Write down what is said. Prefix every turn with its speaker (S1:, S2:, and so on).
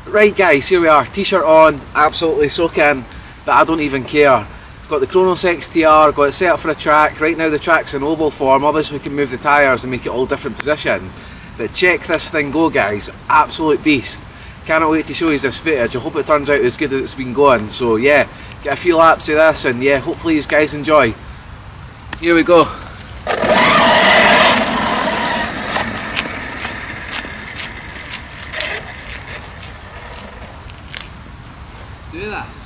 S1: Right guys, here we are, t-shirt on, absolutely soaking, but I don't even care. I've got the Kronos Xtr, got it set up for a track. Right now the track's in oval form, obviously we can move the tyres and make it all different positions. But check this thing go guys, absolute beast. Cannot wait to show you this footage. I hope it turns out as good as it's been going. So yeah, get a few laps of this and yeah, hopefully you guys enjoy. Here we go. Do that.